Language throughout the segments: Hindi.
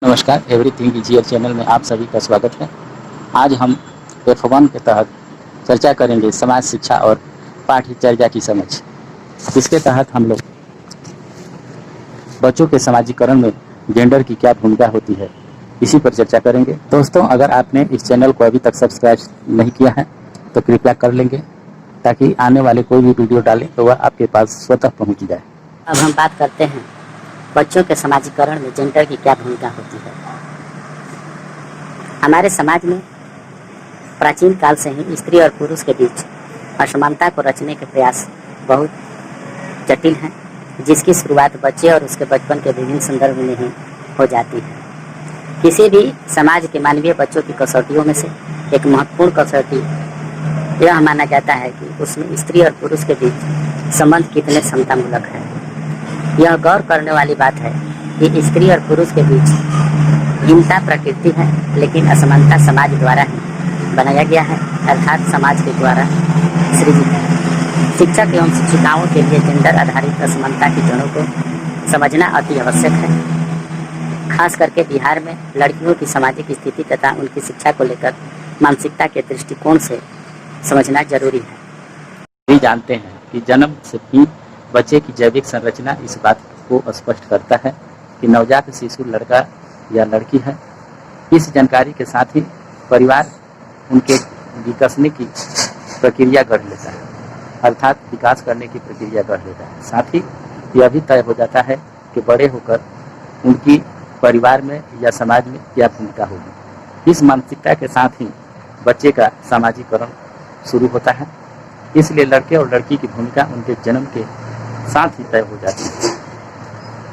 नमस्कार, एवरीथिंग इजियर चैनल में आप सभी का स्वागत है। आज हम F1 के तहत चर्चा करेंगे समाज शिक्षा और पाठ्यचर्या की समझ। इसके तहत हम लोग बच्चों के समाजीकरण में जेंडर की क्या भूमिका होती है, इसी पर चर्चा करेंगे। दोस्तों, अगर आपने इस चैनल को अभी तक सब्सक्राइब नहीं किया है तो कृपया कर लेंगे, ताकि आने वाले कोई भी वीडियो डालें तो वह आपके पास स्वतः पहुँच जाए। अब हम बात करते हैं बच्चों के समाजीकरण में जेंडर की क्या भूमिका होती है। हमारे समाज में प्राचीन काल से ही स्त्री और पुरुष के बीच असमानता को रचने के प्रयास बहुत जटिल हैं, जिसकी शुरुआत बच्चे और उसके बचपन के विभिन्न संदर्भ में ही हो जाती है। किसी भी समाज के मानवीय बच्चों की कसौटियों में से एक महत्वपूर्ण कसौटी यह माना जाता है कि उसमें स्त्री और पुरुष के बीच संबंध कितने समतामूलक है। यह गौर करने वाली बात है कि स्त्री और पुरुष के बीच भिन्नता प्रकृति है, लेकिन असमानता समाज द्वारा ही बनाया गया है, अर्थात समाज के द्वारा सृजित है। शिक्षक एवं शिक्षिकाओं के लिए जेंडर आधारित असमानता की जड़ों को समझना अति आवश्यक है। खास करके बिहार में लड़कियों की सामाजिक स्थिति तथा उनकी शिक्षा को लेकर मानसिकता के दृष्टिकोण से समझना जरूरी है। भी जानते हैं कि जन्म से ही बच्चे की जैविक संरचना इस बात को स्पष्ट करता है कि नवजात शिशु लड़का या लड़की है। इस जानकारी के साथ ही परिवार उनके विकसने की प्रक्रिया गढ़ लेता है, अर्थात विकास करने की प्रक्रिया गढ़ लेता है। साथ ही यह भी तय हो जाता है कि बड़े होकर उनकी परिवार में या समाज में क्या भूमिका होगी। इस मानसिकता के साथ ही बच्चे का सामाजिकरण शुरू होता है। इसलिए लड़के और लड़की की भूमिका उनके जन्म के साथ ही तय हो जाती है।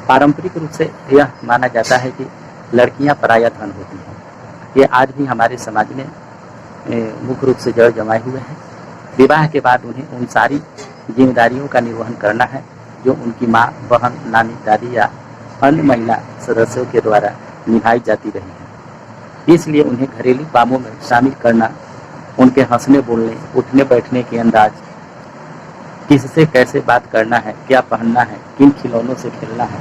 पारंपरिक रूप से यह माना जाता है कि लड़कियां पराया धन होती हैं। ये आज भी हमारे समाज में मुख्य रूप से जड़ जमाए हुए हैं। विवाह के बाद उन्हें उन सारी जिम्मेदारियों का निर्वहन करना है जो उनकी माँ, बहन, नानी, दादी या अन्य महिला सदस्यों के द्वारा निभाई जाती रही है। इसलिए उन्हें घरेलू कामों में शामिल करना, उनके हंसने बोलने, उठने बैठने के अंदाज, किससे कैसे बात करना है, क्या पहनना है, किन खिलौनों से खेलना है,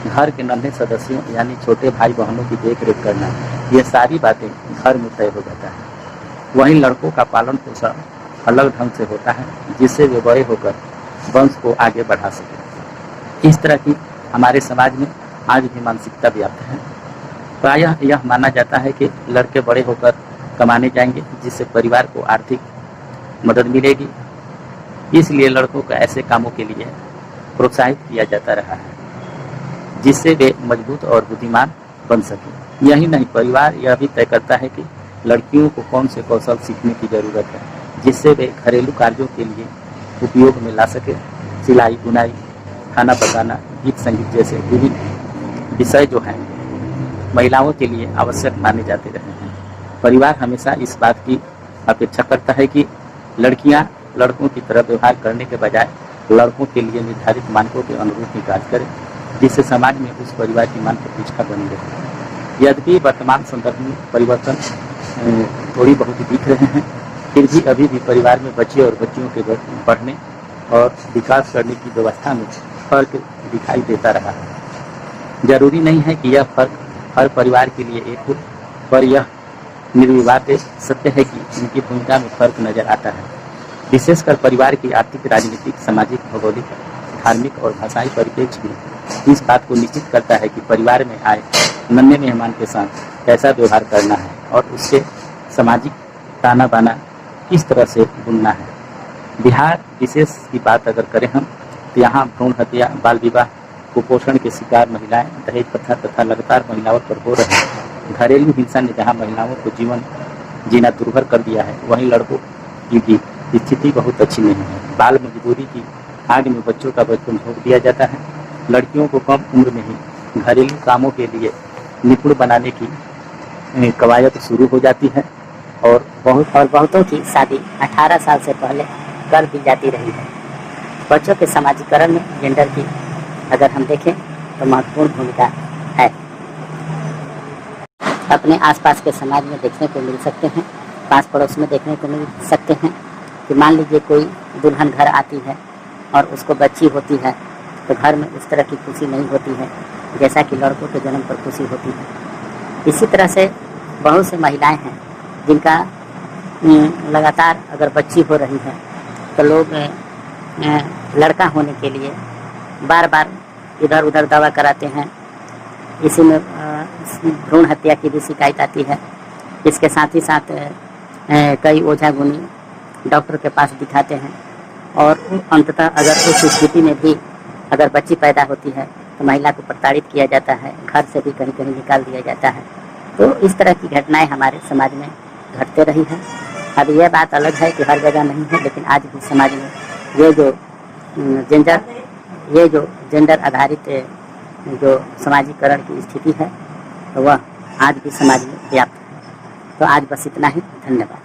घर के नन्हे सदस्यों यानी छोटे भाई बहनों की देख रेख करना, ये सारी बातें घर में तय हो जाता है। वहीं लड़कों का पालन पोषण अलग ढंग से होता है, जिससे वे बड़े होकर वंश को आगे बढ़ा सके। इस तरह की हमारे समाज में आज भी मानसिकता व्याप्त है। प्रायः यह माना जाता है कि लड़के बड़े होकर कमाने जाएंगे, जिससे परिवार को आर्थिक मदद मिलेगी। इसलिए लड़कों को ऐसे कामों के लिए प्रोत्साहित किया जाता रहा है, जिससे वे मजबूत और बुद्धिमान बन सके। यही नहीं, परिवार यह भी तय करता है कि लड़कियों को कौन से कौशल सीखने की जरूरत है, जिससे वे घरेलू कार्यों के लिए उपयोग में ला सके। सिलाई, बुनाई, खाना पकाना, गीत संगीत जैसे विभिन्न विषय जो हैं महिलाओं के लिए आवश्यक माने जाते रहे हैं। परिवार हमेशा इस बात की अपेक्षा करता है कि लड़कियां लड़कों की तरह व्यवहार करने के बजाय लड़कों के लिए निर्धारित मानकों के अनुरूप ही कार्य करें, जिससे समाज में उस परिवार की मान प्रतिष्ठा बनी रहे। यद्यपि वर्तमान संदर्भ में परिवर्तन थोड़ी बहुत दिख रहे हैं, फिर भी अभी भी परिवार में बच्चे और बच्चियों के बढ़ने और विकास करने की व्यवस्था में फर्क दिखाई देता रहा है। जरूरी नहीं है कि यह फर्क हर परिवार के लिए एक हो, पर यह निर्विवाद सत्य है कि इनकी भूमिका में फर्क नजर आता है। विशेषकर परिवार की आर्थिक, राजनीतिक, सामाजिक, भौगोलिक, धार्मिक और भाषाई परिप्रेक्ष्य भी इस बात को निश्चित करता है कि परिवार में आए नन्हे मेहमान के साथ कैसा व्यवहार करना है और उसके सामाजिक ताना बाना किस तरह से बुनना है। बिहार विशेष की बात अगर करें हम, तो यहाँ भ्रूण हत्या, बाल विवाह, कुपोषण के शिकार महिलाएं, दहेज प्रथा तथा लगातार महिलाओं पर हो रहे घरेलू हिंसा ने जहाँ महिलाओं को जीवन जीना दुर्भर कर दिया है, वहीं लड़कों की भी स्थिति बहुत अच्छी नहीं है। बाल मजदूरी की आग में बच्चों का बचपन झोंक दिया जाता है। लड़कियों को कम उम्र में ही घरेलू कामों के लिए निपुण बनाने की कवायद शुरू हो जाती है और बहुतों की शादी 18 साल से पहले कर दी जाती रही है। बच्चों के समाजीकरण में जेंडर की अगर हम देखें तो महत्वपूर्ण भूमिका है। अपने आसपास के समाज में देखने को मिल सकते हैं, पास पड़ोस में देखने को मिल सकते हैं कि मान लीजिए कोई दुल्हन घर आती है और उसको बच्ची होती है, तो घर में उस तरह की खुशी नहीं होती है जैसा कि लड़कों के जन्म पर खुशी होती है। इसी तरह से बहुत से महिलाएं हैं जिनका लगातार अगर बच्ची हो रही है तो लोग लड़का होने के लिए बार बार इधर उधर दवा कराते हैं। इसी में भ्रूण हत्या की भी शिकायत आती है। इसके साथ ही साथ कई ओझा गुनी डॉक्टर के पास दिखाते हैं और अंततः अगर उस स्थिति में भी अगर बच्ची पैदा होती है तो महिला को प्रताड़ित किया जाता है, घर से भी कहीं कहीं निकाल दिया जाता है। तो इस तरह की घटनाएं हमारे समाज में घटते रही है। अब यह बात अलग है कि हर जगह नहीं है, लेकिन आज भी समाज में ये जो जेंडर आधारित जो समाजीकरण की स्थिति है तो वह आज भी समाज में व्याप्त है। तो आज बस इतना ही। धन्यवाद।